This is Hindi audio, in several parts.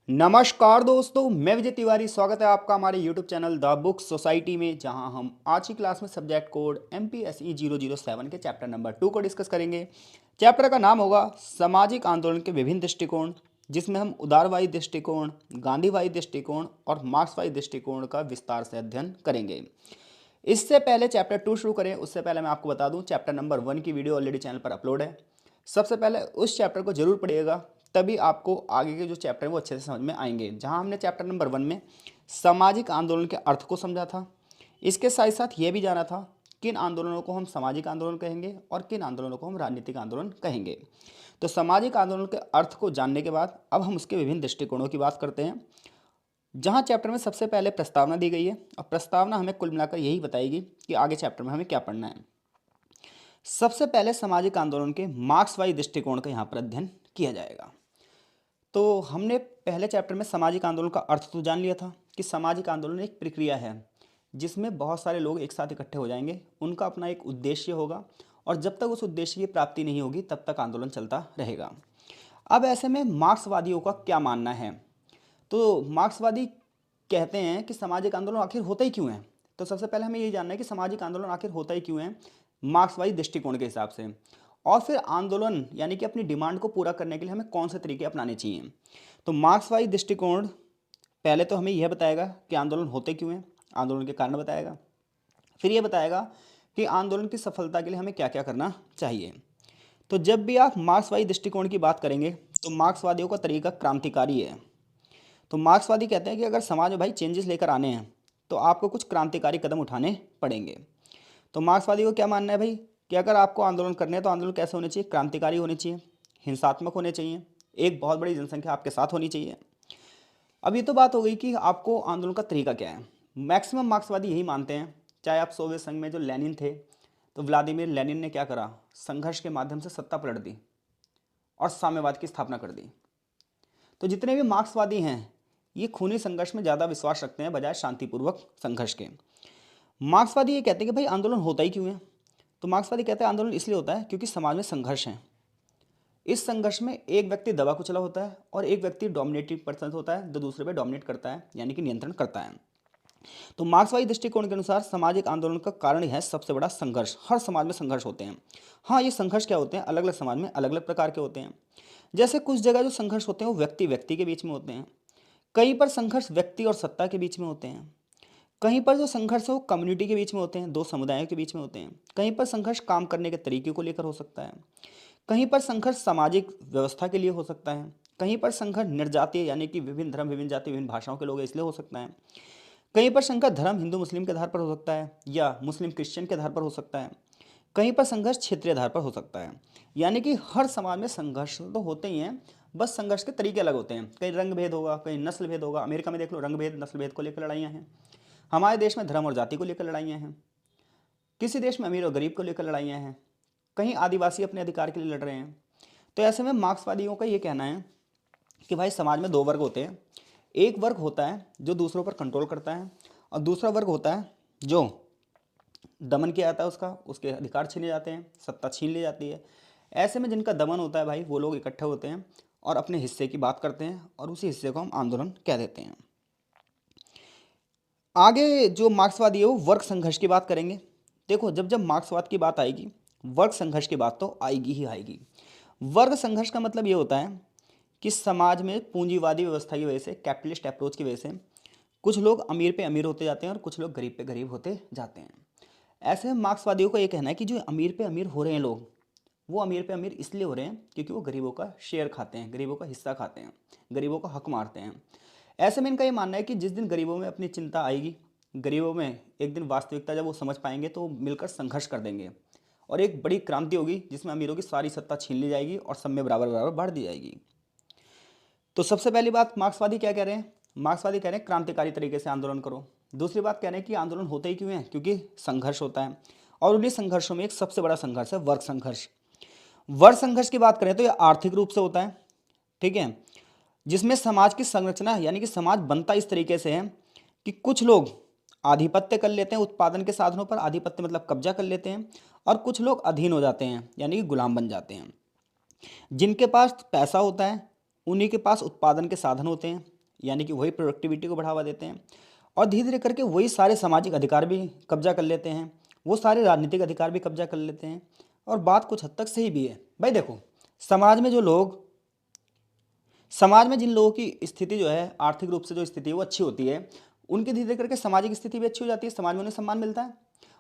नमस्कार दोस्तों, मैं विजय तिवारी। स्वागत है आपका हमारे YouTube channel the book society में, जहां हम आज की क्लास में सब्जेक्ट कोड MPSE 007 के चैप्टर नंबर 2 को डिस्कस करेंगे। चैप्टर का नाम होगा सामाजिक आंदोलन के विभिन्न दृष्टिकोण, जिसमें हम उदारवादी दृष्टिकोण, गांधीवादी दृष्टिकोण और मार्क्सवादी दृष्टिकोण का विस्तार से अध्ययन करेंगे। इससे पहले चैप्टर 2 शुरू करें उससे पहले मैं आपको बता दूं, चैप्टर नंबर 1 की वीडियो ऑलरेडी चैनल पर अपलोड है। सबसे पहले उस चैप्टर को जरूर पढ़िएगा, तभी आपको आगे के जो चैप्टर हैं वो अच्छे से समझ में आएंगे। जहां हमने चैप्टर नंबर 1 में सामाजिक आंदोलन के अर्थ को समझा था, इसके साथ साथ ये भी जाना था किन आंदोलनों को हम सामाजिक आंदोलन कहेंगे और किन आंदोलनों को हम राजनीतिक आंदोलन कहेंगे। तो सामाजिक आंदोलन के अर्थ को जानने के बाद अब हम उसके विभिन्न दृष्टिकोणों की बात करते हैं। जहाँ चैप्टर में सबसे पहले प्रस्तावना दी गई है और प्रस्तावना हमें कुल मिलाकर यही बताएगी कि आगे चैप्टर में हमें क्या पढ़ना है। सबसे पहले सामाजिक आंदोलन के मार्क्सवादी दृष्टिकोण का यहाँ पर अध्ययन किया जाएगा। तो हमने पहले चैप्टर में सामाजिक आंदोलन का अर्थ तो जान लिया था कि सामाजिक आंदोलन एक प्रक्रिया है जिसमें बहुत सारे लोग एक साथ इकट्ठे हो जाएंगे, उनका अपना एक उद्देश्य होगा और जब तक उस उद्देश्य की प्राप्ति नहीं होगी तब तक आंदोलन चलता रहेगा। अब ऐसे में मार्क्सवादियों का क्या मानना है? तो मार्क्सवादी कहते हैं कि सामाजिक आंदोलन आखिर होता ही क्यों है। तो सबसे पहले हमें यही जानना है कि सामाजिक आंदोलन आखिर होता ही क्यों है मार्क्सवादी दृष्टिकोण के हिसाब से, और फिर आंदोलन यानी कि अपनी डिमांड को पूरा करने के लिए हमें कौन से तरीके अपनाने चाहिए। तो मार्क्सवादी दृष्टिकोण पहले तो हमें यह बताएगा कि आंदोलन होते क्यों हैं, आंदोलन के कारण बताएगा, फिर यह बताएगा कि आंदोलन की सफलता के लिए हमें क्या क्या करना चाहिए। तो जब भी आप मार्क्सवादी दृष्टिकोण की बात करेंगे तो मार्क्सवादियों का तरीका क्रांतिकारी है। तो मार्क्सवादी कहते हैं कि अगर समाज में भाई चेंजेस लेकर आने हैं तो आपको कुछ क्रांतिकारी कदम उठाने पड़ेंगे। तो मार्क्सवादी को क्या मानना है भाई कि अगर आपको आंदोलन करने हैं तो आंदोलन कैसे होने चाहिए? क्रांतिकारी होने चाहिए, हिंसात्मक होने चाहिए, एक बहुत बड़ी जनसंख्या आपके साथ होनी चाहिए। अब ये तो बात हो गई कि आपको आंदोलन का तरीका क्या है। मैक्सिमम मार्क्सवादी यही मानते हैं, चाहे आप सोवियत संघ में जो लेनिन थे, तो व्लादिमीर लेनिन ने क्या करा, संघर्ष के माध्यम से सत्ता पलट दी और साम्यवाद की स्थापना कर दी। तो जितने भी मार्क्सवादी हैं ये खूनी संघर्ष में ज़्यादा विश्वास रखते हैं बजाय शांतिपूर्वक संघर्ष के। मार्क्सवादी ये कहते हैं कि भाई आंदोलन होता ही क्यों है। तो मार्क्सवादी कहते हैं आंदोलन इसलिए होता है क्योंकि समाज में संघर्ष है। इस संघर्ष में एक व्यक्ति दबा कुचला होता है और एक व्यक्ति डोमिनेटिंग पर्सन होता है जो दूसरे पे डोमिनेट करता है, यानी कि नियंत्रण करता है। तो मार्क्सवादी दृष्टिकोण के अनुसार सामाजिक आंदोलन का कारण है सबसे बड़ा संघर्ष। हर समाज में संघर्ष होते हैं। हाँ, ये संघर्ष क्या होते हैं, अलग अलग समाज में अलग अलग प्रकार के होते हैं। जैसे कुछ जगह जो संघर्ष होते हैं वो व्यक्ति व्यक्ति के बीच में होते हैं, कहीं पर संघर्ष व्यक्ति और सत्ता के बीच में होते हैं, कहीं पर जो संघर्ष है वो कम्युनिटी के बीच में होते हैं, दो समुदायों के बीच में होते हैं, कहीं पर संघर्ष काम करने के तरीके को लेकर हो सकता है, कहीं पर संघर्ष सामाजिक व्यवस्था के लिए हो सकता है, कहीं पर संघर्ष निर्जातीय यानी कि विभिन्न धर्म, विभिन्न जाति, विभिन्न भाषाओं के लोग हैं इसलिए हो सकता है, कहीं पर संघर्ष धर्म हिंदू मुस्लिम के आधार पर हो सकता है या मुस्लिम क्रिश्चियन के आधार पर हो सकता है, कहीं पर संघर्ष क्षेत्रीय आधार पर हो सकता है। यानी कि हर समाज में संघर्ष तो होते ही हैं, बस संघर्ष के तरीके अलग होते हैं। कहीं रंग भेद होगा, कहीं नस्ल भेद होगा। अमेरिका में देख लो, रंग भेद नस्ल भेद को लेकर लड़ाइयाँ हैं। हमारे देश में धर्म और जाति को लेकर लड़ाइयाँ हैं। किसी देश में अमीर और गरीब को लेकर लड़ाइयाँ हैं। कहीं आदिवासी अपने अधिकार के लिए लड़ रहे हैं। तो ऐसे में मार्क्सवादियों का ये कहना है कि भाई समाज में दो वर्ग होते हैं। एक वर्ग होता है जो दूसरों पर कंट्रोल करता है और दूसरा वर्ग होता है जो दमन किया जाता है उसका, उसके अधिकार छीने जाते हैं, सत्ता छीन ली जाती है। ऐसे में जिनका दमन होता है भाई वो लोग इकट्ठे होते हैं और अपने हिस्से की बात करते हैं और उसी हिस्से को हम आंदोलन कह देते हैं। आगे जो मार्क्सवादी है वो वर्ग संघर्ष की बात करेंगे। देखो, जब जब मार्क्सवाद की बात आएगी वर्ग संघर्ष की बात तो आएगी ही आएगी। वर्ग संघर्ष का मतलब ये होता है कि समाज में पूंजीवादी व्यवस्था की वजह से, कैपिटलिस्ट अप्रोच की वजह से कुछ लोग अमीर पे अमीर होते जाते हैं और कुछ लोग गरीब पे गरीब होते जाते हैं। ऐसे में मार्क्सवादियों का ये कहना है कि जो अमीर पे अमीर हो रहे हैं लोग, वो अमीर पे अमीर इसलिए हो रहे हैं क्योंकि वो गरीबों का शेयर खाते हैं, गरीबों का हिस्सा खाते हैं, गरीबों का हक मारते हैं। ऐसे में इनका ये मानना है कि जिस दिन गरीबों में अपनी चिंता आएगी, गरीबों में एक दिन वास्तविकता जब वो समझ पाएंगे तो वो मिलकर संघर्ष कर देंगे और एक बड़ी क्रांति होगी जिसमें अमीरों की सारी सत्ता छीन ली जाएगी और सब में बराबर बराबर बांट दी जाएगी। तो सबसे पहली बात मार्क्सवादी क्या कह रहे हैं? मार्क्सवादी कह रहे हैं क्रांतिकारी तरीके से आंदोलन करो। दूसरी बात कह रहे हैं कि आंदोलन होते ही क्यों है? क्योंकि संघर्ष होता है और उन्हीं संघर्षों में एक सबसे बड़ा संघर्ष है वर्ग संघर्ष। वर्ग संघर्ष की बात करें तो यह आर्थिक रूप से होता है, ठीक है, जिसमें समाज की संरचना यानी कि समाज बनता इस तरीके से है कि कुछ लोग आधिपत्य कर लेते हैं उत्पादन के साधनों पर, आधिपत्य मतलब कब्जा कर लेते हैं, और कुछ लोग अधीन हो जाते हैं यानी कि गुलाम बन जाते हैं। जिनके पास पैसा होता है उन्हीं के पास उत्पादन के साधन होते हैं, यानी कि वही प्रोडक्टिविटी को बढ़ावा देते हैं, और धीरे धीरे करके वही सारे सामाजिक अधिकार भी कब्जा कर लेते हैं, वो सारे राजनीतिक अधिकार भी कब्जा कर लेते हैं। और बात कुछ हद तक सही भी है। भाई देखो, समाज में जो लोग समाज में जिन लोगों की स्थिति जो है, आर्थिक रूप से जो स्थिति है वो अच्छी होती है, उनकी धीरे धीरे करके सामाजिक स्थिति भी अच्छी हो जाती है, समाज में उन्हें सम्मान मिलता है,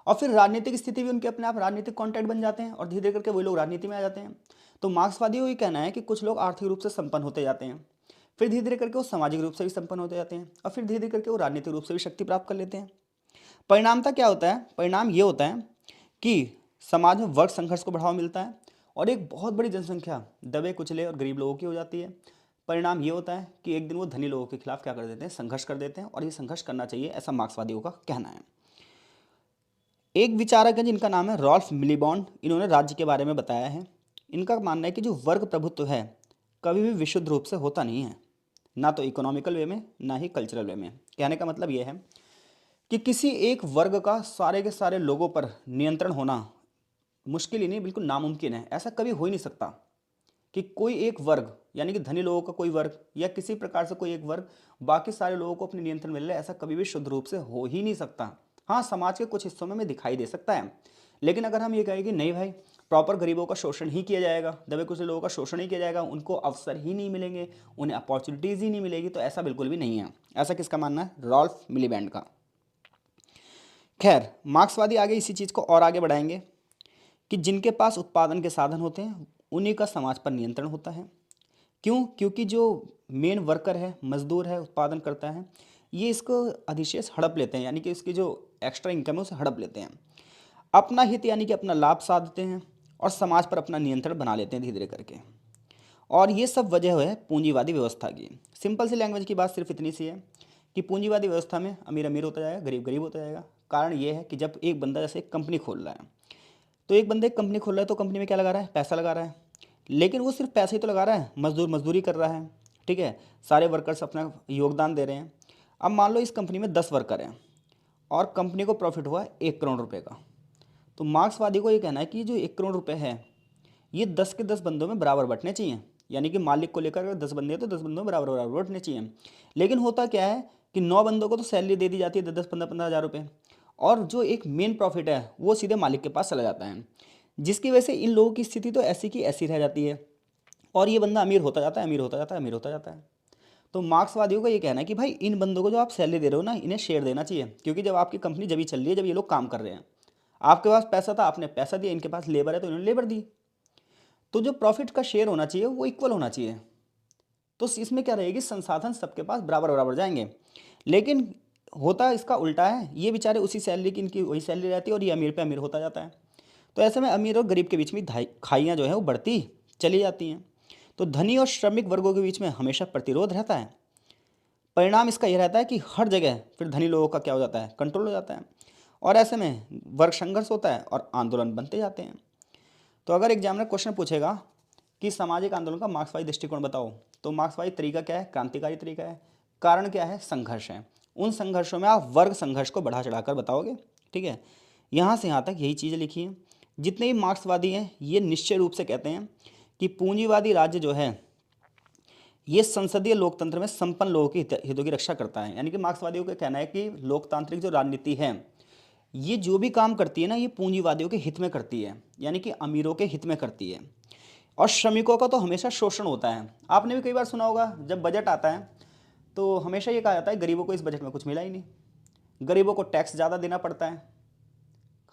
और फिर राजनीतिक स्थिति भी उनके अपने आप राजनीतिक कॉन्टैक्ट बन जाते हैं, और धीरे धीरे करके वही लोग राजनीति में आ जाते हैं। तो मार्क्सवादियों को ये कहना है कि कुछ लोग आर्थिक रूप से संपन्न होते जाते हैं, फिर धीरे धीरे करके वो सामाजिक रूप से भी संपन्न होते जाते हैं, और फिर धीरे धीरे करके वो राजनीतिक रूप से भी शक्ति प्राप्त कर लेते हैं। परिणामता क्या होता है? परिणाम ये होता है कि समाज में वर्ग संघर्ष को बढ़ावा मिलता है, और एक बहुत बड़ी जनसंख्या दबे कुचले और गरीब लोगों की हो जाती है। परिणाम ये होता है कि एक दिन वो धनी लोगों के खिलाफ क्या कर देते हैं? संघर्ष कर देते हैं, और ये संघर्ष करना चाहिए, ऐसा मार्क्सवादियों का कहना है। एक विचारक है जिनका नाम है रॉल्फ मिलीबॉन्ड, इन्होंने राज्य के बारे में बताया है। इनका मानना है कि जो वर्ग प्रभुत्व है कभी भी विशुद्ध रूप से होता नहीं है, ना तो इकोनॉमिकल वे में, ना ही कल्चरल वे में। कहने का मतलब यह है कि किसी एक वर्ग का सारे के सारे लोगों पर नियंत्रण होना मुश्किल ही नहीं, बिल्कुल नामुमकिन है। ऐसा कभी हो ही नहीं सकता कि कोई एक वर्ग, यानी कि धनी लोगों का कोई वर्ग या किसी प्रकार से कोई एक वर्ग बाकी सारे लोगों को अपने नियंत्रण में ले, ऐसा कभी भी शुद्ध रूप से हो ही नहीं सकता। हाँ, समाज के कुछ हिस्सों में दिखाई दे सकता है, लेकिन अगर हम ये कहें कि नहीं भाई, प्रॉपर गरीबों का शोषण ही किया जाएगा, दबे कुचले लोगों का शोषण ही किया जाएगा, उनको अवसर ही नहीं मिलेंगे, उन्हें अपॉर्चुनिटीज़ ही नहीं मिलेगी, तो ऐसा बिल्कुल भी नहीं है। ऐसा किसका मानना है? रॉल्फ मिलीबैंड का। खैर, मार्क्सवादी आगे इसी चीज़ को और आगे बढ़ाएंगे कि जिनके पास उत्पादन के साधन होते हैं उन्हीं का समाज पर नियंत्रण होता है। क्यों? क्योंकि जो मेन वर्कर है, मजदूर है, उत्पादन करता है, ये इसको अधिशेष हड़प लेते हैं, यानी कि इसकी जो एक्स्ट्रा इनकम है उसे हड़प लेते हैं, अपना हित यानी कि अपना लाभ साधते हैं, और समाज पर अपना नियंत्रण बना लेते हैं धीरे धीरे करके। और ये सब वजह है पूंजीवादी व्यवस्था की। सिंपल सी लैंग्वेज की बात सिर्फ इतनी सी है कि पूंजीवादी व्यवस्था में अमीर अमीर होता जाएगा, गरीब गरीब होता जाएगा। कारण ये है कि जब एक बंदा जैसे एक कंपनी खोल रहा है, तो एक बंदा एक कंपनी खोल रहा है तो कंपनी में क्या लगा रहा है? पैसा लगा रहा है। लेकिन वो सिर्फ पैसे ही तो लगा रहा है, मजदूर मजदूरी कर रहा है, ठीक है, सारे वर्कर्स अपना योगदान दे रहे हैं। अब मान लो इस कंपनी में 10 वर्कर हैं और कंपनी को प्रॉफिट हुआ 1 करोड़ रुपए का, तो मार्क्सवादी को ये कहना है कि जो 1 करोड़ रुपए है ये 10 के 10 बंदों में बराबर बंटने चाहिए। यानी कि मालिक को लेकर अगर 10 बंदे हैं तो 10 बंदों में बराबर बराबर बंटने चाहिए। लेकिन होता क्या है कि 9 बंदों को तो सैलरी दे दी जाती है 10-10 15-15 हज़ार रुपये, और जो एक मेन प्रॉफिट है वो सीधे मालिक के पास चला जाता है, जिसकी वजह से इन लोगों की स्थिति तो ऐसी की ऐसी रह जाती है, और ये बंदा अमीर होता जाता है, अमीर होता जाता है, अमीर होता जाता है। तो मार्क्सवादियों का ये कहना है कि भाई इन बंदों को जो आप सैलरी दे रहे हो ना, इन्हें शेयर देना चाहिए, क्योंकि जब आपकी कंपनी जब ही चल रही है जब ये लोग काम कर रहे हैं, आपके पास पैसा था, आपने पैसा दिया, इनके पास लेबर है तो इन्होंने लेबर दी, तो जो प्रॉफिट का शेयर होना चाहिए वो इक्वल होना चाहिए। तो इसमें क्या रहेगी? संसाधन सबके पास बराबर बराबर जाएंगे। लेकिन होता इसका उल्टा है, ये बेचारे उसी सैलरी की, इनकी वही सैलरी रहती है, और ये अमीर पे अमीर होता जाता है। तो ऐसे में अमीर और गरीब के बीच में खाइयाँ जो है वो बढ़ती चली जाती हैं। तो धनी और श्रमिक वर्गों के बीच में हमेशा प्रतिरोध रहता है। परिणाम इसका यह रहता है कि हर जगह फिर धनी लोगों का क्या हो जाता है? कंट्रोल हो जाता है, और ऐसे में वर्ग संघर्ष होता है और आंदोलन बनते जाते हैं। तो अगर एग्जामिनर क्वेश्चन पूछेगा कि सामाजिक आंदोलन का मार्क्सवादी दृष्टिकोण बताओ, तो मार्क्सवादी तरीका क्या है? क्रांतिकारी तरीका है। कारण क्या है? संघर्ष है। उन संघर्षों में आप वर्ग संघर्ष को बढ़ा चढ़ाकर बताओगे, ठीक है। यहाँ से यहाँ तक यही चीज़ें लिखी हैं। जितने भी मार्क्सवादी हैं ये निश्चय रूप से कहते हैं कि पूंजीवादी राज्य जो है ये संसदीय लोकतंत्र में संपन्न लोगों की हितों की रक्षा करता है। यानी कि मार्क्सवादियों का कहना है कि लोकतांत्रिक जो राजनीति है ये जो भी काम करती है ना, ये पूंजीवादियों के हित में करती है, यानी कि अमीरों के हित में करती है, और श्रमिकों का तो हमेशा शोषण होता है। आपने भी कई बार सुना होगा जब बजट आता है तो हमेशा ये कहा जाता है गरीबों को इस बजट में कुछ मिला ही नहीं, गरीबों को टैक्स ज़्यादा देना पड़ता है,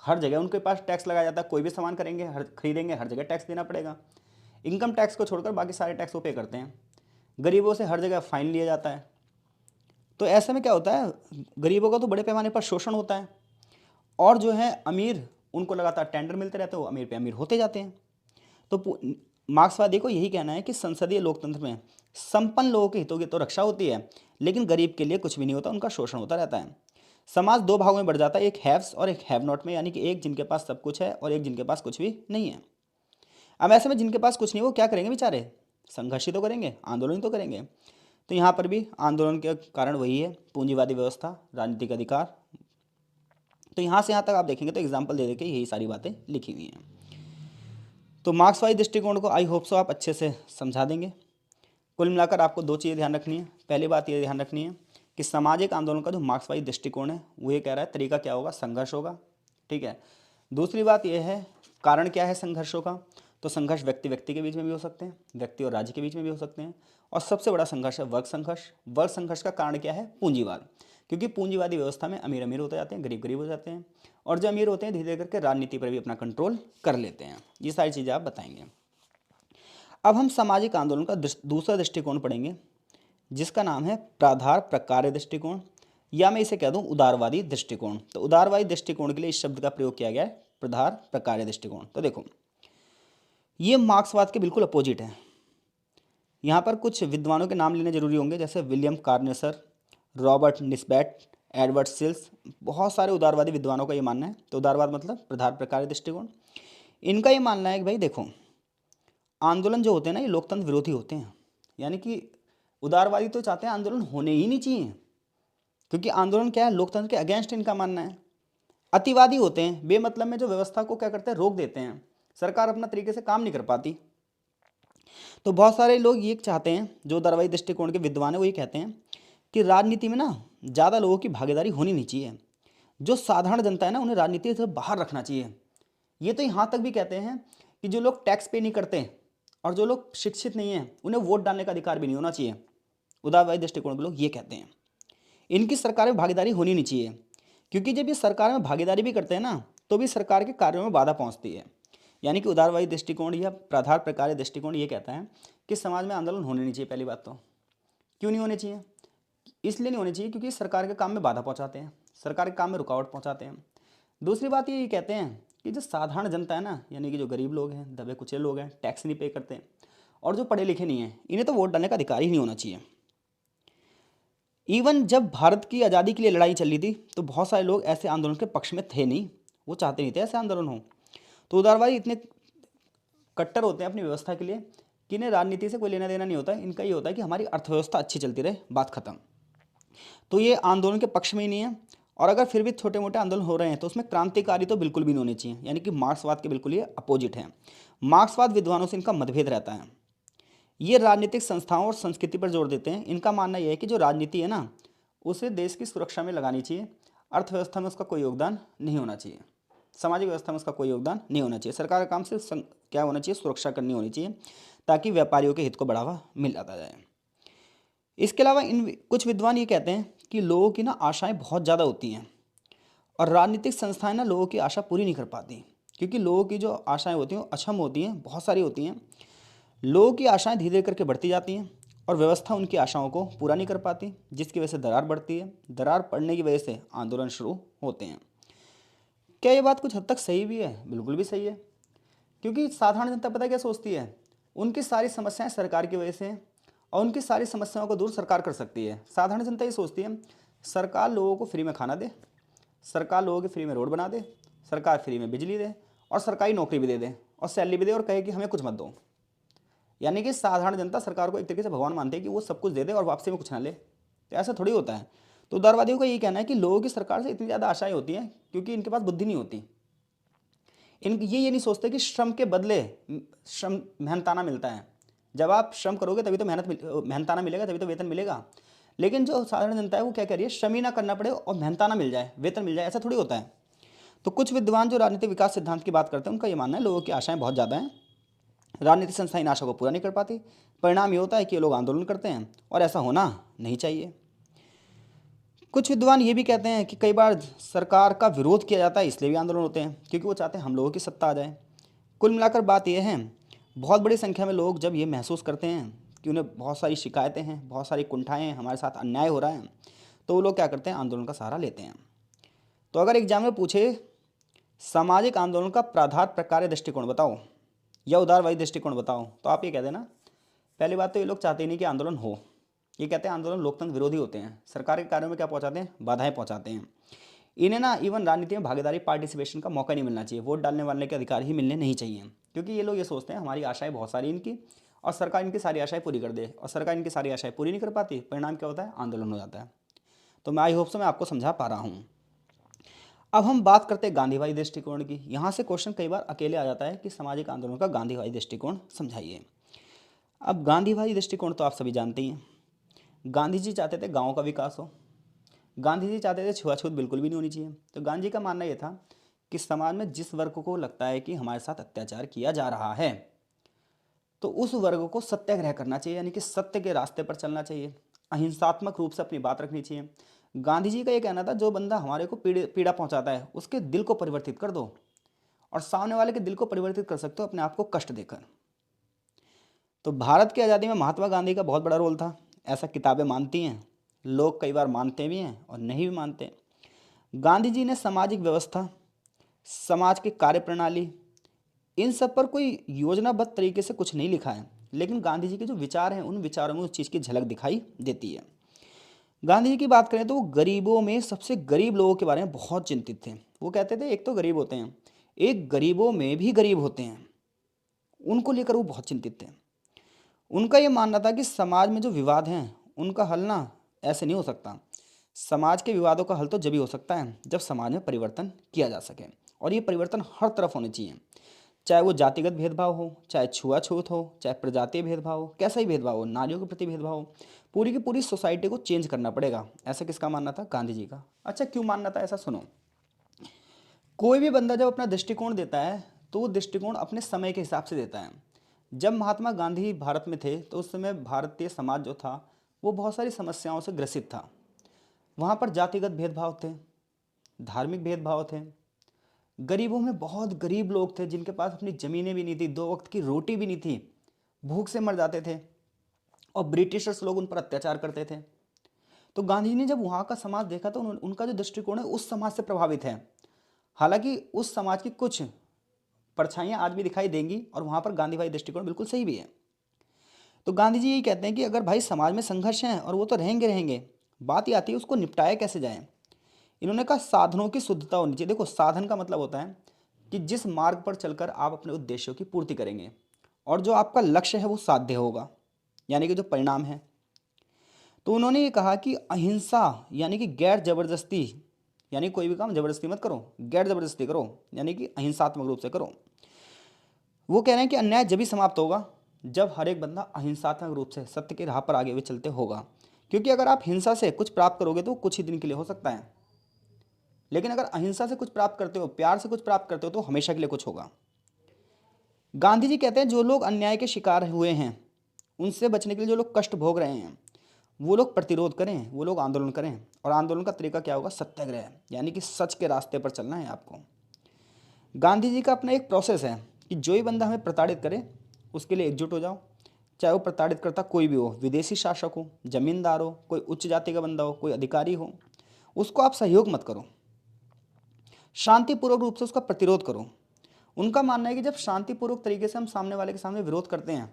हर जगह उनके पास टैक्स लगाया जाता है, कोई भी सामान करेंगे, हर खरीदेंगे, हर जगह टैक्स देना पड़ेगा। इनकम टैक्स को छोड़कर बाकी सारे टैक्स वो पे करते हैं। गरीबों से हर जगह फाइन लिया जाता है। तो ऐसे में क्या होता है? गरीबों का तो बड़े पैमाने पर शोषण होता है, और जो है अमीर उनको लगातार टेंडर मिलते रहते हैं, वो अमीर पे अमीर होते जाते हैं। तो मार्क्सवादी को यही कहना है कि संसदीय लोकतंत्र में संपन्न लोगों के हितों की तो रक्षा होती है, लेकिन गरीब के लिए कुछ भी नहीं होता, उनका शोषण होता रहता है। समाज दो भागों में बढ़ जाता है, एक हैव्स और एक हैव नॉट में, यानी कि एक जिनके पास सब कुछ है और एक जिनके पास कुछ भी नहीं है। अब ऐसे में जिनके पास कुछ नहीं वो क्या करेंगे बेचारे? संघर्ष ही तो करेंगे, आंदोलन ही तो करेंगे। तो यहाँ पर भी आंदोलन के कारण वही है, पूंजीवादी व्यवस्था, राजनीतिक अधिकार। तो यहाँ से यहाँ तक आप देखेंगे तो एग्जाम्पल दे के यही सारी बातें लिखी हुई हैं। तो मार्क्सवादी दृष्टिकोण को आई होप सो आप अच्छे से समझा देंगे। कुल मिलाकर आपको दो चीज़ें ध्यान रखनी है पहली बात ये ध्यान रखनी है कि सामाजिक आंदोलन का जो मार्क्सवादी दृष्टिकोण है वो ये कह रहा है तरीका क्या होगा, संघर्ष होगा। ठीक है। दूसरी बात यह है कारण क्या है संघर्षों का, तो संघर्ष व्यक्ति व्यक्ति के बीच में भी हो सकते हैं, व्यक्ति और राज्य के बीच में भी हो सकते हैं, और सबसे बड़ा संघर्ष है वर्ग संघर्ष। वर्ग संघर्ष का कारण क्या है, पूंजीवाद, क्योंकि पूंजीवादी व्यवस्था में अमीर अमीर होते जाते हैं, गरीब गरीब हो जाते हैं, और जो अमीर होते हैं धीरे धीरे करके राजनीति पर भी अपना कंट्रोल कर लेते हैं। ये सारी चीज़ें आप बताएंगे। अब हम सामाजिक आंदोलन का दूसरा दृष्टिकोण पढ़ेंगे जिसका नाम है प्राधार प्रकार्य दृष्टिकोण, या मैं इसे कह दूं उदारवादी दृष्टिकोण। तो उदारवादी दृष्टिकोण के लिए इस शब्द का प्रयोग किया गया है प्राधार प्रकार्य दृष्टिकोण। तो देखो ये मार्क्सवाद के बिल्कुल अपोजिट है। यहाँ पर कुछ विद्वानों के नाम लेने जरूरी होंगे, जैसे विलियम कार्नेसर, रॉबर्ट निस्बेट, एडवर्ड सिल्स, बहुत सारे उदारवादी विद्वानों का ये मानना है। तो उदारवाद मतलब प्राधार प्रकार्य दृष्टिकोण। इनका ये मानना है कि भाई देखो आंदोलन जो होते हैं ना ये लोकतंत्र विरोधी होते हैं, यानी कि उदारवादी तो चाहते हैं आंदोलन होने ही नहीं चाहिए, क्योंकि आंदोलन क्या है, लोकतंत्र के अगेंस्ट इनका मानना है। अतिवादी होते हैं, बेमतलब में जो व्यवस्था को क्या करते हैं, रोक देते हैं, सरकार अपना तरीके से काम नहीं कर पाती। तो बहुत सारे लोग ये चाहते हैं, जो उदारवादी दृष्टिकोण के विद्वान है वो ये कहते हैं कि राजनीति में ना ज़्यादा लोगों की भागीदारी होनी नहीं चाहिए, जो साधारण जनता है ना उन्हें राजनीति से बाहर रखना चाहिए। ये तो यहाँ तक भी कहते हैं कि जो लोग टैक्स पे नहीं करते और जो लोग शिक्षित नहीं हैं उन्हें वोट डालने का अधिकार भी नहीं होना चाहिए। उदारवादी दृष्टिकोण के लोग ये कहते हैं इनकी सरकार में भागीदारी होनी नहीं चाहिए, क्योंकि जब ये सरकार में भागीदारी भी करते हैं ना तो भी सरकार के कार्यों में बाधा पहुंचती है। यानी कि उदारवादी दृष्टिकोण या प्राधार प्रकार्य दृष्टिकोण ये कहता है कि समाज में आंदोलन होने नहीं चाहिए। पहली बात तो क्यों नहीं होने चाहिए, इसलिए नहीं होने चाहिए क्योंकि सरकार के काम में बाधा पहुंचाते हैं, सरकार के काम में रुकावट पहुंचाते हैं। दूसरी बात ये कहते हैं कि जो साधारण जनता है ना, यानी कि जो गरीब लोग हैं, दबे कुचले लोग हैं, टैक्स नहीं पे करते और जो पढ़े लिखे नहीं हैं, इन्हें तो वोट डालने का अधिकार ही नहीं होना चाहिए। इवन जब भारत की आज़ादी के लिए लड़ाई चल रही थी तो बहुत सारे लोग ऐसे आंदोलन के पक्ष में थे नहीं, वो चाहते नहीं थे ऐसे आंदोलन हो। तो उदारवादी इतने कट्टर होते हैं अपनी व्यवस्था के लिए कि इन्हें राजनीति से कोई लेना देना नहीं होता है, इनका ये होता है कि हमारी अर्थव्यवस्था अच्छी चलती रहे, बात खत्म। तो ये आंदोलन के पक्ष में ही नहीं है, और अगर फिर भी छोटे मोटे आंदोलन हो रहे हैं तो उसमें क्रांतिकारी तो बिल्कुल भी नहीं होने चाहिए, यानी कि मार्क्सवाद के बिल्कुल ये अपोजिट है। मार्क्सवाद विद्वानों से इनका मतभेद रहता है। ये राजनीतिक संस्थाओं और संस्कृति पर जोर देते हैं। इनका मानना यह है कि जो राजनीति है ना उसे देश की सुरक्षा में लगानी चाहिए, अर्थव्यवस्था में उसका कोई योगदान नहीं होना चाहिए, सामाजिक व्यवस्था में उसका कोई योगदान नहीं होना चाहिए। सरकार का काम सिर्फ क्या होना चाहिए, सुरक्षा करनी होनी चाहिए, ताकि व्यापारियों के हित को बढ़ावा मिल जाता जाए। इसके अलावा इन कुछ विद्वान ये कहते हैं कि लोगों की ना आशाएं बहुत ज़्यादा होती हैं और राजनीतिक संस्थाएं ना लोगों की आशा पूरी नहीं कर पाती, क्योंकि लोगों की जो आशाएं होती हैं वो अक्षम होती हैं, बहुत सारी होती हैं। लोगों की आशाएं धीरे धीरे करके बढ़ती जाती हैं और व्यवस्था उनकी आशाओं को पूरा नहीं कर पाती, जिसकी वजह से दरार बढ़ती है। दरार पड़ने की वजह से आंदोलन शुरू होते हैं। क्या ये बात कुछ हद तक सही भी है? बिल्कुल भी सही है, क्योंकि साधारण जनता पता क्या सोचती है, उनकी सारी समस्याएं सरकार की वजह से हैं और उनकी सारी समस्याओं को दूर सरकार कर सकती है। साधारण जनता ये सोचती है सरकार लोगों को फ्री में खाना दे, सरकार लोगों के फ्री में रोड बना दे, सरकार फ्री में बिजली दे और सरकारी नौकरी भी दे और सैलरी भी दे और कहे कि हमें कुछ मत दो। यानी कि साधारण जनता सरकार को एक तरीके से भगवान मानते हैं कि वो सब कुछ दे दे और वापसी में कुछ ना ले। तो ऐसा थोड़ी होता है। तो उदारवादियों का यही कहना है कि लोगों की सरकार से इतनी ज़्यादा आशाएं होती हैं क्योंकि इनके पास बुद्धि नहीं होती। ये नहीं सोचते कि श्रम के बदले श्रम मेहनताना मिलता है। जब आप श्रम करोगे तभी तो मेहनताना मिलेगा, तभी तो वेतन मिलेगा। लेकिन जो साधारण जनता है वो क्या कह रही है, श्रम ही ना करना पड़े और मेहनताना मिल जाए, वेतन मिल जाए, ऐसा थोड़ी होता है। तो कुछ विद्वान जो राजनीतिक विकास सिद्धांत की बात करते हैं उनका ये मानना है लोगों की आशाएं बहुत ज़्यादा हैं, राजनीतिक संस्थाएं इन आशा को पूरा नहीं कर पाती। परिणाम ये होता है कि ये लोग आंदोलन करते हैं और ऐसा होना नहीं चाहिए। कुछ विद्वान ये भी कहते हैं कि कई बार सरकार का विरोध किया जाता है इसलिए भी आंदोलन होते हैं, क्योंकि वो चाहते हैं हम लोगों की सत्ता आ जाए। कुल मिलाकर बात यह है, बहुत बड़ी संख्या में लोग जब ये महसूस करते हैं कि उन्हें बहुत सारी शिकायतें हैं, बहुत सारी कुंठाएं हैं, हमारे साथ अन्याय हो रहा है, तो वो लोग क्या करते हैं, आंदोलन का सहारा लेते हैं। तो अगर एग्जाम में पूछे सामाजिक आंदोलन का प्राधार प्रकार्य दृष्टिकोण बताओ या उदारवादी दृष्टिकोण बताओ, तो आप ये कह देना पहली बात तो ये लोग चाहते ही नहीं कि आंदोलन हो। ये कहते हैं आंदोलन लोकतंत्र विरोधी होते हैं, सरकार के कार्यों में क्या पहुंचाते हैं, बाधाएं पहुंचाते हैं। इन्हें ना इवन राजनीति में भागीदारी, पार्टिसिपेशन का मौका नहीं मिलना चाहिए, वोट डालने वाले के अधिकार ही मिलने नहीं चाहिए, क्योंकि ये लोग ये सोचते हैं हमारी आशाएं बहुत सारी इनकी और सरकार इनकी सारी आशाएं पूरी कर दे, और सरकार इनकी सारी आशाएं पूरी नहीं कर पाती, परिणाम क्या होता है, आंदोलन हो जाता है। तो मैं आई होप से मैं आपको समझा पा रहा हूँ। अब हम बात करते हैं गांधीवादी दृष्टिकोण की। यहाँ से क्वेश्चन कई बार अकेले आ जाता है कि सामाजिक आंदोलन का गांधीवादी दृष्टिकोण समझाइए। अब गांधीवादी दृष्टिकोण तो आप सभी जानते ही हैं। गांधी जी चाहते थे गाँव का विकास हो, गांधी जी चाहते थे छुआछूत बिल्कुल भी नहीं होनी चाहिए। तो गांधी जी का मानना यह था कि समाज में जिस वर्ग को लगता है कि हमारे साथ अत्याचार किया जा रहा है तो उस वर्ग को सत्याग्रह करना चाहिए, यानी कि सत्य के रास्ते पर चलना चाहिए, अहिंसात्मक रूप से अपनी बात रखनी चाहिए। गांधी जी का ये कहना था जो बंदा हमारे को पीड़ा पहुंचाता है उसके दिल को परिवर्तित कर दो, और सामने वाले के दिल को परिवर्तित कर सकते हो अपने आप को कष्ट देकर। तो भारत की आज़ादी में महात्मा गांधी का बहुत बड़ा रोल था, ऐसा किताबें मानती हैं, लोग कई बार मानते भी हैं और नहीं भी मानते। गांधी जी ने सामाजिक व्यवस्था, समाज की कार्यप्रणाली, इन सब पर कोई योजनाबद्ध तरीके से कुछ नहीं लिखा है, लेकिन गांधी जी के जो विचार हैं उन विचारों में उस चीज़ की झलक दिखाई देती है। गांधी जी की बात करें तो वो गरीबों में सबसे गरीब लोगों के बारे में बहुत चिंतित थे। वो कहते थे एक तो गरीब होते हैं, एक गरीबों में भी गरीब होते हैं, उनको लेकर वो बहुत चिंतित थे। उनका ये मानना था कि समाज में जो विवाद हैं उनका हल ना ऐसे नहीं हो सकता। समाज के विवादों का हल तो जब ही हो सकता है जब समाज में परिवर्तन किया जा सके, और ये परिवर्तन हर तरफ होने चाहिए, चाहे वो जातिगत भेदभाव हो, चाहे छुआछूत हो, चाहे प्रजातीय भेदभाव हो, कैसा ही भेदभाव हो, नारियों के प्रति भेदभाव हो, पूरी की पूरी सोसाइटी को चेंज करना पड़ेगा। ऐसा किसका मानना था? गांधी जी का। अच्छा, क्यों मानना था ऐसा? सुनो, कोई भी बंदा जब अपना दृष्टिकोण देता है तो वो दृष्टिकोण अपने समय के हिसाब से देता है। जब महात्मा गांधी भारत में थे तो उस समय भारतीय समाज जो था वो बहुत सारी समस्याओं से ग्रसित था। वहाँ पर जातिगत भेदभाव थे, धार्मिक भेदभाव थे, गरीबों में बहुत गरीब लोग थे जिनके पास अपनी ज़मीनें भी नहीं थी, दो वक्त की रोटी भी नहीं थी, भूख से मर जाते थे, और ब्रिटिशर्स लोग उन पर अत्याचार करते थे। तो गांधी जी ने जब वहाँ का समाज देखा तो उनका जो दृष्टिकोण है उस समाज से प्रभावित है। हालांकि उस समाज की कुछ परछाइयाँ आज भी दिखाई देंगी और वहाँ पर गांधीवादी दृष्टिकोण बिल्कुल सही भी है। तो गांधी जी यही कहते हैं कि अगर भाई समाज में संघर्ष हैं और वो तो रहेंगे रहेंगे, बात ये आती है उसको निपटाया कैसे जाए। इन्होंने कहा साधनों की शुद्धता होनी चाहिए। देखो, साधन का मतलब होता है कि जिस मार्ग पर चलकर आप अपने उद्देश्यों की पूर्ति करेंगे और जो आपका लक्ष्य है वो साध्य होगा, यानी कि जो परिणाम है। तो उन्होंने ये कहा कि अहिंसा यानी कि गैर जबरदस्ती, यानी कोई भी काम जबरदस्ती मत करो, गैर जबरदस्ती करो, यानी कि अहिंसात्मक रूप से करो। वो कह रहे हैं कि अन्याय जब भी समाप्त होगा जब हर एक बंदा अहिंसात्मक रूप से सत्य की राह पर आगे हुए चलते होगा। क्योंकि अगर आप हिंसा से कुछ प्राप्त करोगे तो कुछ ही दिन के लिए हो सकता है, लेकिन अगर अहिंसा से कुछ प्राप्त करते हो, प्यार से कुछ प्राप्त करते हो तो हमेशा के लिए कुछ होगा। गांधी जी कहते हैं जो लोग अन्याय के शिकार हुए हैं उनसे बचने के लिए जो लोग कष्ट भोग रहे हैं वो लोग प्रतिरोध करें, वो लोग आंदोलन करें। और आंदोलन का तरीका क्या होगा? सत्याग्रह, यानी कि सच के रास्ते पर चलना है आपको। गांधी जी का अपना एक प्रोसेस है कि जो ही बंदा हमें प्रताड़ित करे उसके लिए एकजुट हो जाओ, चाहे वो प्रताड़ित करता कोई भी हो, विदेशी शासक हो, जमींदार हो, कोई उच्च जाति का बंदा हो, कोई अधिकारी हो, उसको आप सहयोग मत करो, शांतिपूर्वक रूप से उसका प्रतिरोध करो। उनका मानना है कि जब शांतिपूर्वक तरीके से हम सामने वाले के सामने विरोध करते हैं,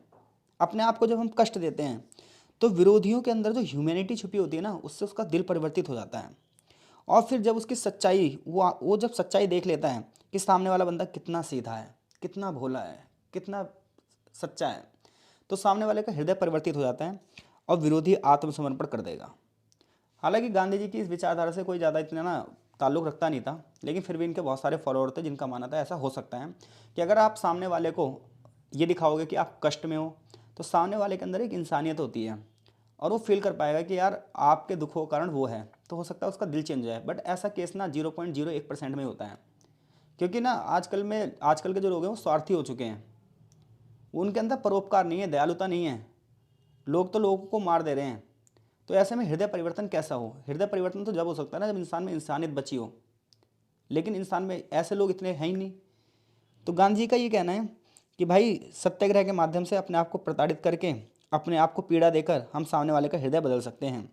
अपने आप को जब हम कष्ट देते हैं, तो विरोधियों के अंदर जो ह्यूमैनिटी छुपी होती है ना उससे उसका दिल परिवर्तित हो जाता है। और फिर जब उसकी सच्चाई वो जब सच्चाई देख लेता है कि सामने वाला बंदा कितना सीधा है, कितना भोला है, कितना सच्चा है, तो सामने वाले का हृदय परिवर्तित हो जाता है और विरोधी आत्मसमर्पण कर देगा। हालांकि गांधी जी की इस विचारधारा से कोई ज़्यादा इतना ना ताल्लुक़ रखता नहीं था, लेकिन फिर भी इनके बहुत सारे फॉलोअर थे जिनका मानना था ऐसा हो सकता है कि अगर आप सामने वाले को ये दिखाओगे कि आप कष्ट में हो तो सामने वाले के अंदर एक इंसानियत होती है और वो फील कर पाएगा कि यार आपके दुखों का कारण वो है, तो हो सकता है उसका दिल चेंज हो जाए। बट ऐसा केस ना 0.01% में होता है, क्योंकि ना आजकल के जो लोग हैं वो स्वार्थी हो चुके हैं, उनके अंदर परोपकार नहीं है, दयालुता नहीं है, लोग तो लोगों को मार दे रहे हैं। तो ऐसे में हृदय परिवर्तन कैसा हो? हृदय परिवर्तन तो जब हो सकता है ना जब इंसान में इंसानियत बची हो, लेकिन इंसान में ऐसे लोग इतने हैं ही नहीं। तो गांधी जी का ये कहना है कि भाई सत्याग्रह के माध्यम से अपने आप को प्रताड़ित करके, अपने आप को पीड़ा देकर हम सामने वाले का हृदय बदल सकते हैं।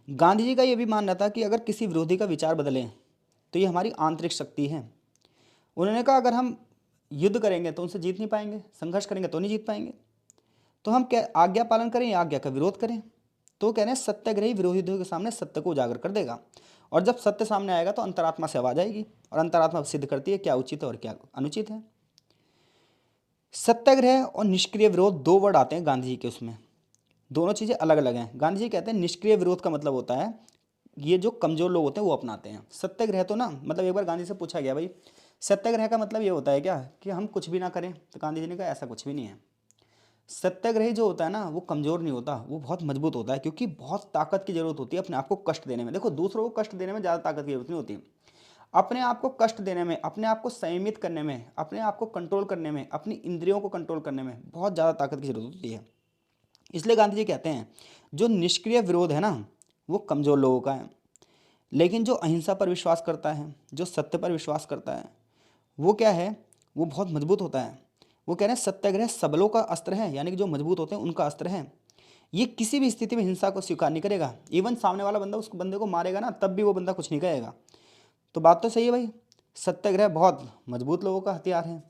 गांधी जी का ये भी मानना था कि अगर किसी विरोधी का विचार बदलें तो ये हमारी आंतरिक शक्ति है। उन्होंने कहा अगर हम युद्ध करेंगे तो उनसे जीत नहीं पाएंगे, संघर्ष करेंगे तो नहीं जीत पाएंगे, तो हम क्या आज्ञा पालन करें या आज्ञा का विरोध करें? तो कह रहे हैं सत्याग्रही विरोधियों के सामने सत्य को उजागर कर देगा, और जब सत्य सामने आएगा तो अंतरात्मा से आवाज आएगी और अंतरात्मा सिद्ध करती है क्या उचित है और क्या अनुचित है। सत्याग्रह और निष्क्रिय विरोध दो वर्ड आते हैं गांधी जी के, उसमें दोनों चीज़ें अलग अलग हैं। गांधी जी कहते हैं निष्क्रिय विरोध का मतलब होता है ये जो कमजोर लोग होते हैं वो अपनाते हैं। सत्याग्रह तो ना मतलब एक बार गांधी से पूछा गया भाई सत्याग्रह का मतलब ये होता है क्या कि हम कुछ भी ना करें, तो गांधी जी ने कहा ऐसा कुछ भी नहीं है। सत्याग्रही जो होता है ना वो कमज़ोर नहीं होता, वो बहुत मजबूत होता है, क्योंकि बहुत ताकत की ज़रूरत होती है अपने आप को कष्ट देने में। देखो, दूसरों को कष्ट देने में ज़्यादा ताकत की जरूरत नहीं होती, अपने आप को कष्ट देने में, अपने आप को संयमित करने में, अपने आप को कंट्रोल करने में, अपनी इंद्रियों को कंट्रोल करने में बहुत ज़्यादा ताकत की जरूरत होती है। इसलिए गांधी जी कहते हैं जो निष्क्रिय विरोध है ना वो कमज़ोर लोगों का है, लेकिन जो अहिंसा पर विश्वास करता है, जो सत्य पर विश्वास करता है, वो क्या है, वो बहुत मजबूत होता है। वो कह रहे हैं सत्याग्रह सबलों का अस्त्र है, यानी कि जो मजबूत होते हैं उनका अस्त्र है। ये किसी भी स्थिति में हिंसा को स्वीकार नहीं करेगा, इवन सामने वाला बंदा उस बंदे को मारेगा ना तब भी वो बंदा कुछ नहीं कहेगा। तो बात तो सही है भाई, सत्याग्रह बहुत मजबूत लोगों का हथियार है।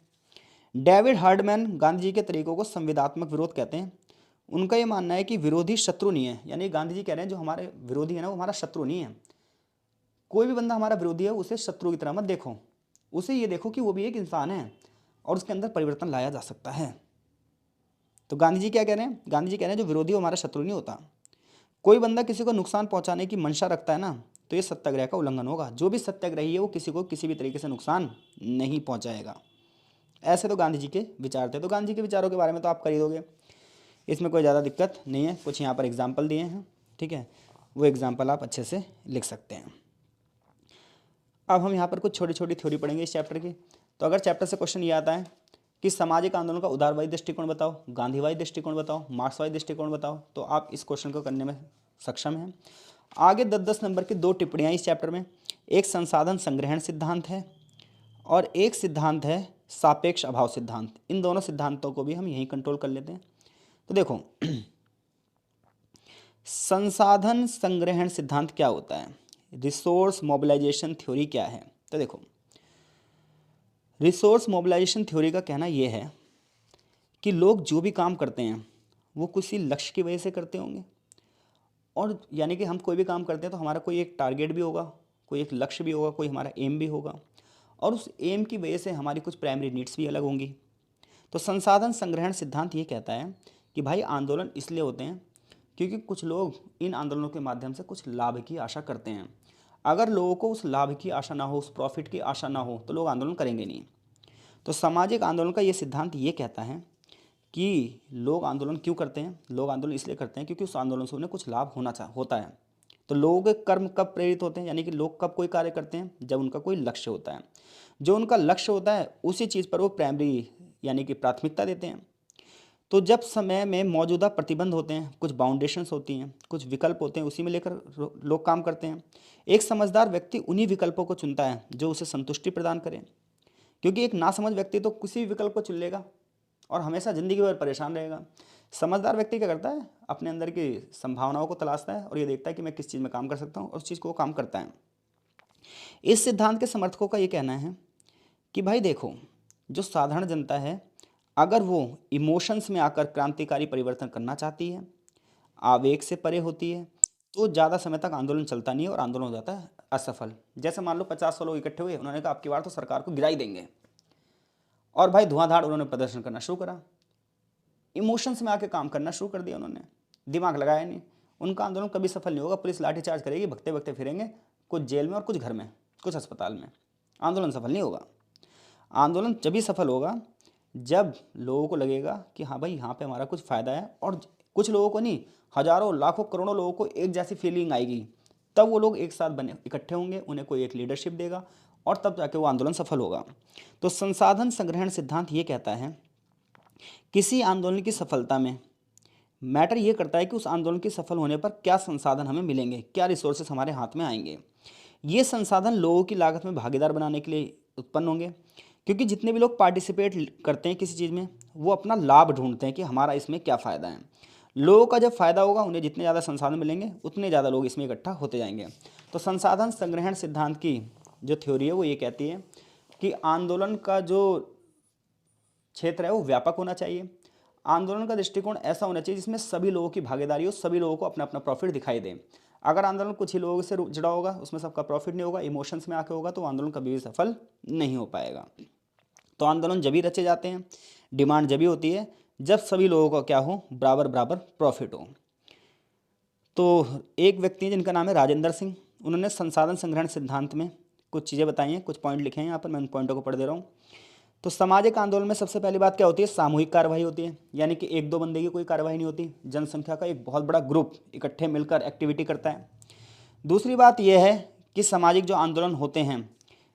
डेविड हार्डमैन गांधी जी के तरीकों को संविदात्मक विरोध कहते हैं। उनका ये मानना है कि विरोधी शत्रु नहीं है, यानी गांधी जी कह रहे हैं जो हमारे विरोधी है ना वो हमारा शत्रु नहीं है। कोई भी बंदा हमारा विरोधी है उसे शत्रु की तरह मत देखो, उसे ये देखो कि वो भी एक इंसान है और उसके अंदर परिवर्तन लाया जा सकता है। तो गांधी जी क्या कह रहे हैं, गांधी जी कह रहे हैं जो विरोधी वो हमारा शत्रु नहीं होता। कोई बंदा किसी को नुकसान पहुंचाने की मंशा रखता है ना तो ये सत्याग्रह का उल्लंघन होगा। जो भी सत्याग्रही है वो किसी को किसी भी तरीके से नुकसान नहीं पहुंचाएगा। ऐसे तो गांधी जी के विचार थे। तो गांधी जी के विचारों के बारे में तो आप कर ही दोगे, इसमें कोई ज़्यादा दिक्कत नहीं है। कुछ यहाँ पर एग्जाम्पल दिए हैं, ठीक है, वो एग्जाम्पल आप अच्छे से लिख सकते हैं। अब हम यहाँ पर कुछ छोटी छोटी थ्योरी पढ़ेंगे इस चैप्टर की। तो अगर चैप्टर से क्वेश्चन ये आता है कि सामाजिक आंदोलन का उदारवादी दृष्टिकोण बताओ, गांधीवादी दृष्टिकोण बताओ, मार्क्सवादी दृष्टिकोण बताओ, तो आप इस क्वेश्चन को करने में सक्षम हैं। आगे 10-10 नंबर की 2 टिप्पणियाँ इस चैप्टर में। एक संसाधन संग्रहण सिद्धांत है और एक सिद्धांत है सापेक्ष अभाव सिद्धांत। इन दोनों सिद्धांतों को भी हम यहीं कंट्रोल कर लेते हैं। तो देखो संसाधन संग्रहण सिद्धांत क्या होता है, रिसोर्स मोबिलाइजेशन थ्योरी क्या है। तो देखो रिसोर्स मोबिलाइजेशन थ्योरी का कहना यह है कि लोग जो भी काम करते हैं वो किसी लक्ष्य की वजह से करते होंगे, और यानी कि हम कोई भी काम करते हैं तो हमारा कोई एक टारगेट भी होगा, कोई एक लक्ष्य भी होगा, कोई हमारा एम भी होगा, और उस एम की वजह से हमारी कुछ प्राइमरी नीड्स भी अलग होंगी। तो संसाधन संग्रहण सिद्धांत ये कहता है कि भाई आंदोलन इसलिए होते हैं क्योंकि कुछ लोग इन आंदोलनों के माध्यम से कुछ लाभ की आशा करते हैं। अगर लोगों को उस लाभ की आशा ना हो, उस प्रॉफिट की आशा ना हो, तो लोग आंदोलन करेंगे नहीं। तो सामाजिक आंदोलन का ये सिद्धांत ये कहता है कि लोग आंदोलन क्यों करते हैं, लोग आंदोलन इसलिए करते हैं क्योंकि उस आंदोलन से उन्हें कुछ लाभ होता है। तो लोगों के कर्म कब प्रेरित होते हैं, यानी कि लोग कब कोई कार्य करते हैं, जब उनका कोई लक्ष्य होता है। जो उनका लक्ष्य होता है उसी चीज़ पर वो प्राइमरी यानी कि प्राथमिकता देते हैं। तो जब समय में मौजूदा प्रतिबंध होते हैं, कुछ बाउंडेशंस होती हैं, कुछ विकल्प होते हैं, उसी में लेकर लोग काम करते हैं। एक समझदार व्यक्ति उन्हीं विकल्पों को चुनता है जो उसे संतुष्टि प्रदान करें, क्योंकि एक नासमझ व्यक्ति तो किसी भी विकल्प को चुन लेगा और हमेशा ज़िंदगी भर परेशान रहेगा। समझदार व्यक्ति क्या करता है, अपने अंदर की संभावनाओं को तलाशता है और ये देखता है कि मैं किस चीज़ में काम कर सकता हूँ, और उस चीज़ को वो काम करता है। इस सिद्धांत के समर्थकों का ये कहना है कि भाई देखो, जो साधारण जनता है अगर वो इमोशंस में आकर क्रांतिकारी परिवर्तन करना चाहती है, आवेग से परे होती है, तो ज़्यादा समय तक आंदोलन चलता नहीं है और आंदोलन हो जाता है असफल। जैसे मान लो 50 लोग इकट्ठे हुए, उन्होंने कहा अब की बार तो सरकार को गिरा ही देंगे, और भाई धुआंधाड़ उन्होंने प्रदर्शन करना शुरू करा, इमोशंस में आके काम करना शुरू कर दिया, उन्होंने दिमाग लगाया नहीं। उनका आंदोलन कभी सफल नहीं होगा। पुलिस लाठीचार्ज करेगी, भगते भगते फिरेंगे, कुछ जेल में और कुछ घर में, कुछ अस्पताल में। आंदोलन सफल नहीं होगा। आंदोलन तभी सफल होगा जब लोगों को लगेगा कि हाँ भाई यहाँ पे हमारा कुछ फ़ायदा है, और कुछ लोगों को नहीं, हजारों लाखों करोड़ों लोगों को एक जैसी फीलिंग आएगी, तब वो लोग एक साथ बने इकट्ठे होंगे, उन्हें कोई एक लीडरशिप देगा, और तब जाके वो आंदोलन सफल होगा। तो संसाधन संग्रहण सिद्धांत ये कहता है किसी आंदोलन की सफलता में मैटर ये करता है कि उस आंदोलन के सफल होने पर क्या संसाधन हमें मिलेंगे, क्या रिसोर्सेस हमारे हाथ में आएंगे। ये संसाधन लोगों की लागत में भागीदार बनाने के लिए उत्पन्न होंगे, क्योंकि जितने भी लोग पार्टिसिपेट करते हैं किसी चीज़ में, वो अपना लाभ ढूंढते हैं कि हमारा इसमें क्या फ़ायदा है। लोगों का जब फ़ायदा होगा, उन्हें जितने ज़्यादा संसाधन मिलेंगे उतने ज़्यादा लोग इसमें इकट्ठा होते जाएंगे। तो संसाधन संग्रहण सिद्धांत की जो थ्योरी है वो ये कहती है कि आंदोलन का जो क्षेत्र है वो व्यापक होना चाहिए। आंदोलन का दृष्टिकोण ऐसा होना चाहिए जिसमें सभी लोगों की भागीदारी हो, सभी लोगों को अपना अपना प्रॉफिट दिखाई दे। अगर आंदोलन कुछ ही लोगों से जुड़ा होगा, उसमें सबका प्रॉफिट नहीं होगा, इमोशंस में आके होगा, तो आंदोलन कभी भी सफल नहीं हो पाएगा। तो आंदोलन जब ही रचे जाते हैं, डिमांड जब ही होती है जब सभी लोगों का क्या हो, बराबर बराबर प्रॉफिट हो। तो एक व्यक्ति जिनका नाम है राजेंद्र सिंह, उन्होंने संसाधन संग्रहण सिद्धांत में कुछ चीज़ें बताई हैं, कुछ पॉइंट लिखे हैं यहाँ पर, मैं उन पॉइंटों को पढ़ दे रहा हूँ। तो सामाजिक आंदोलन में सबसे पहली बात क्या होती है, सामूहिक कार्रवाई होती है, यानी कि एक दो बंदे की कोई कार्रवाई नहीं होती, जनसंख्या का एक बहुत बड़ा ग्रुप इकट्ठे मिलकर एक्टिविटी करता है। दूसरी बात यह है कि सामाजिक जो आंदोलन होते हैं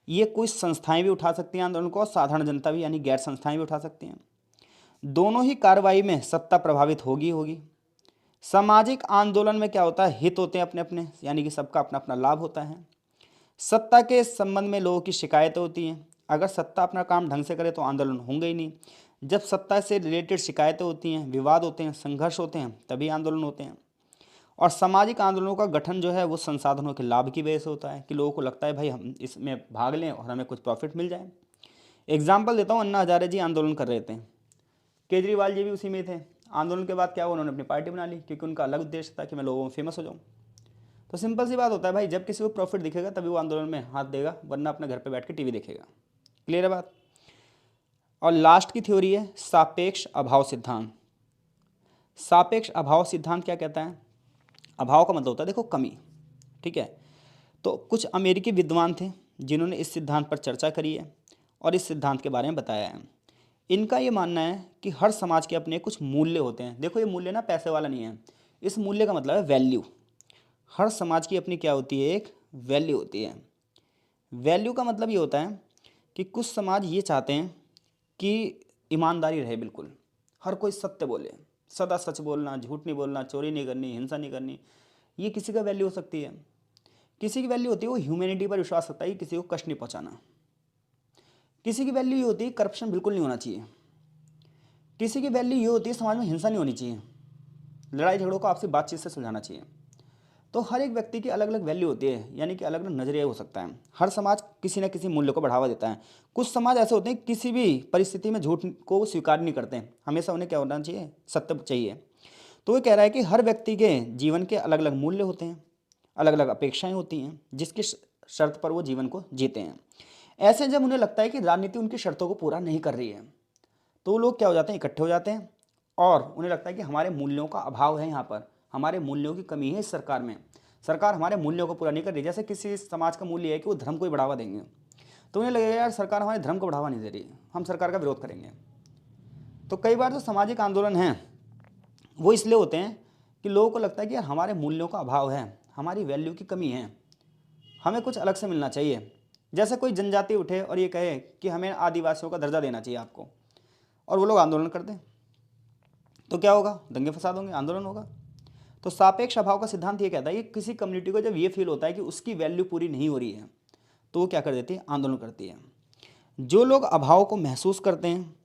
ये कुछ संस्थाएं भी उठा सकती हैं आंदोलन को, और साधारण जनता भी यानी गैर संस्थाएं भी उठा सकती हैं। दोनों ही कार्रवाई में सत्ता प्रभावित होगी होगी। सामाजिक आंदोलन में क्या होता है, हित होते हैं अपने अपने, यानी कि सबका अपना अपना लाभ होता है। सत्ता के संबंध में लोगों की शिकायतें होती हैं, अगर सत्ता अपना काम ढंग से करे तो आंदोलन होंगे ही नहीं। जब सत्ता से रिलेटेड शिकायतें होती हैं, विवाद होते हैं, संघर्ष होते हैं, तभी आंदोलन होते हैं। और सामाजिक आंदोलनों का गठन जो है वो संसाधनों के लाभ की वजह से होता है, कि लोगों को लगता है भाई हम इसमें भाग लें और हमें कुछ प्रॉफिट मिल जाए। एग्जाम्पल देता हूँ, अन्ना हजारे जी आंदोलन कर रहे थे, केजरीवाल जी भी उसी में थे। आंदोलन के बाद क्या हुआ, उन्होंने अपनी पार्टी बना ली, क्योंकि उनका अलग उद्देश्य था कि मैं लोगों में फेमस हो जाऊँ। तो सिंपल सी बात होता है भाई, जब किसी को प्रॉफिट दिखेगा तभी वो आंदोलन में हाथ देगा, वरना अपने घर पे बैठ के टीवी देखेगा। क्लियर है बात। और लास्ट की थ्योरी है सापेक्ष अभाव सिद्धांत। सापेक्ष अभाव सिद्धांत क्या कहता है, अभाव का मतलब होता है देखो कमी, ठीक है। तो कुछ अमेरिकी विद्वान थे जिन्होंने इस सिद्धांत पर चर्चा करी है और इस सिद्धांत के बारे में बताया है। इनका ये मानना है कि हर समाज के अपने कुछ मूल्य होते हैं। देखो ये मूल्य ना पैसे वाला नहीं है, इस मूल्य का मतलब है वैल्यू। हर समाज की अपनी क्या होती है, एक वैल्यू होती है। वैल्यू का मतलब ये होता है कि कुछ समाज ये चाहते हैं कि ईमानदारी रहे, बिल्कुल हर कोई सत्य बोले, सदा सच बोलना, झूठ नहीं बोलना, चोरी नहीं करनी, हिंसा नहीं करनी। ये किसी का वैल्यू हो सकती है। किसी की वैल्यू होती है वो ह्यूमैनिटी पर विश्वास रखता है, किसी को कष्ट नहीं पहुंचाना। किसी की वैल्यू ये होती है करप्शन बिल्कुल नहीं होना चाहिए। किसी की वैल्यू ये होती है समाज में हिंसा नहीं होनी चाहिए, लड़ाई झगड़ों को आपसी बातचीत से सुलझाना चाहिए। तो हर एक व्यक्ति की अलग अलग वैल्यू होती है, यानी कि अलग अलग नजरिया हो सकता है। हर समाज किसी न किसी मूल्य को बढ़ावा देता है। कुछ समाज ऐसे होते हैं किसी भी परिस्थिति में झूठ को स्वीकार नहीं करते हैं, हमेशा उन्हें क्या होना चाहिए, सत्य चाहिए। तो वो कह रहा है कि हर व्यक्ति के जीवन के अलग अलग मूल्य होते हैं, अलग अलग अपेक्षाएं होती हैं, जिसकी शर्त पर वो जीवन को जीते हैं। ऐसे जब उन्हें लगता है कि राजनीति उनकी शर्तों को पूरा नहीं कर रही है, तो वो लोग क्या हो जाते हैं, इकट्ठे हो जाते हैं, और उन्हें लगता है कि हमारे मूल्यों का अभाव है, यहाँ पर हमारे मूल्यों की कमी है इस सरकार में, सरकार हमारे मूल्यों को पूरा नहीं कर रही। जैसे किसी समाज का मूल्य है कि वो धर्म को ही बढ़ावा देंगे, तो उन्हें लगेगा यार सरकार हमारे धर्म को बढ़ावा नहीं दे रही, हम सरकार का विरोध करेंगे। तो कई बार जो सामाजिक आंदोलन हैं वो इसलिए होते हैं कि लोगों को लगता है कि यार हमारे मूल्यों का अभाव है, हमारी वैल्यू की कमी है, हमें कुछ अलग से मिलना चाहिए। जैसे कोई जनजाति उठे और ये कहे कि हमें आदिवासियों का दर्जा देना चाहिए आपको, और वो लोग आंदोलन कर दें, तो क्या होगा, दंगे फसाद होंगे, आंदोलन होगा। तो सापेक्ष अभाव का सिद्धांत ये कहता है कि किसी कम्युनिटी को जब ये फील होता है कि उसकी वैल्यू पूरी नहीं हो रही है, तो वो क्या कर देती है, आंदोलन करती है। जो लोग अभाव को महसूस करते हैं,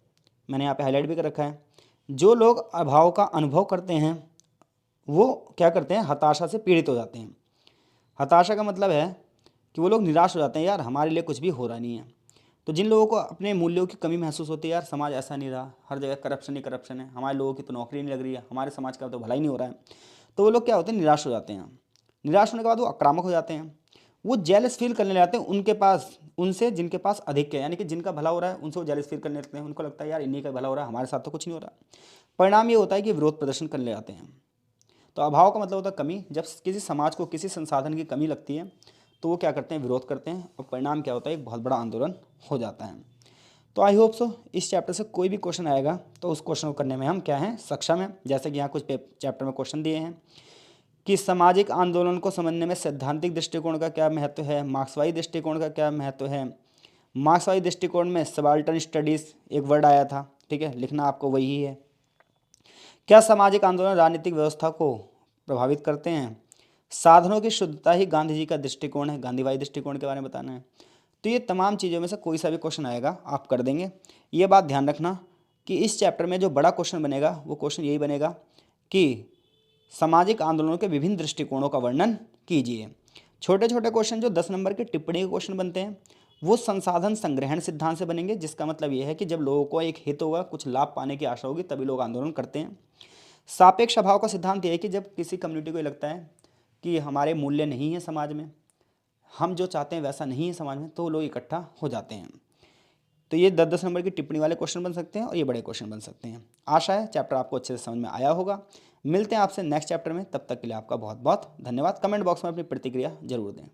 मैंने यहाँ पे हाईलाइट भी कर रखा है, जो लोग अभाव का अनुभव करते हैं वो क्या करते हैं, हताशा से पीड़ित हो जाते हैं। हताशा का मतलब है कि वो लोग निराश हो जाते हैं, यार हमारे लिए कुछ भी हो रहा नहीं है। तो जिन लोगों को अपने मूल्यों की कमी महसूस होती है, यार समाज ऐसा नहीं रहा, हर जगह करप्शन ही करप्शन है, हमारे लोगों की तो नौकरी नहीं लग रही है, हमारे समाज का तो भलाई नहीं हो रहा है, तो वो लोग क्या होते हैं, निराश हो जाते हैं। निराश होने के बाद वो आक्रामक हो जाते हैं, वो जेलस फील करने लगते हैं उनके पास, उनसे जिनके पास अधिक है, यानी कि जिनका भला हो रहा है उनसे वो जेलस फील करने लगते हैं। उनको लगता है यार इन्हीं का भला हो रहा है, हमारे साथ तो कुछ नहीं हो रहा। परिणाम ये होता है कि विरोध प्रदर्शन करने जाते हैं। तो अभाव का मतलब होता है कमी। जब किसी समाज को किसी संसाधन की कमी लगती है तो वो क्या करते हैं, विरोध करते हैं, और परिणाम क्या होता है, एक बहुत बड़ा आंदोलन हो जाता है। तो आई होप सो इस चैप्टर से कोई भी क्वेश्चन आएगा तो उस क्वेश्चन को करने में हम क्या हैं, सक्षम हैं। जैसे कि यहाँ कुछ चैप्टर में क्वेश्चन दिए हैं कि सामाजिक आंदोलन को समझने में सैद्धांतिक दृष्टिकोण का क्या महत्व है, मार्क्सवादी दृष्टिकोण का क्या महत्व है। मार्क्सवादी दृष्टिकोण में सबाल्टर्न स्टडीज़ एक वर्ड आया था, ठीक है, लिखना आपको वही है। क्या सामाजिक आंदोलन राजनीतिक व्यवस्था को प्रभावित करते हैं। साधनों की शुद्धता ही गांधी जी का दृष्टिकोण है, गांधीवादी दृष्टिकोण के बारे में बताना है। तो ये तमाम चीज़ों में से कोई सा भी क्वेश्चन आएगा आप कर देंगे। ये बात ध्यान रखना कि इस चैप्टर में जो बड़ा क्वेश्चन बनेगा वो क्वेश्चन यही बनेगा कि सामाजिक आंदोलनों के विभिन्न दृष्टिकोणों का वर्णन कीजिए। छोटे छोटे क्वेश्चन जो 10 नंबर के टिप्पणी के क्वेश्चन बनते हैं वो संसाधन संग्रहण सिद्धांत से बनेंगे, जिसका मतलब ये है कि जब लोगों को एक हित होगा, कुछ लाभ पाने की आशा होगी, तभी लोग आंदोलन करते हैं। सापेक्ष अभाव का सिद्धांत यह है कि जब किसी कम्युनिटी को लगता है कि हमारे मूल्य नहीं है समाज में, हम जो चाहते हैं वैसा नहीं है समाज में, तो लोग इकट्ठा हो जाते हैं। तो ये 10-10 नंबर की टिप्पणी वाले क्वेश्चन बन सकते हैं और ये बड़े क्वेश्चन बन सकते हैं। आशा है चैप्टर आपको अच्छे से समझ में आया होगा। मिलते हैं आपसे नेक्स्ट चैप्टर में, तब तक के लिए आपका बहुत बहुत धन्यवाद। कमेंट बॉक्स में अपनी प्रतिक्रिया जरूर दें।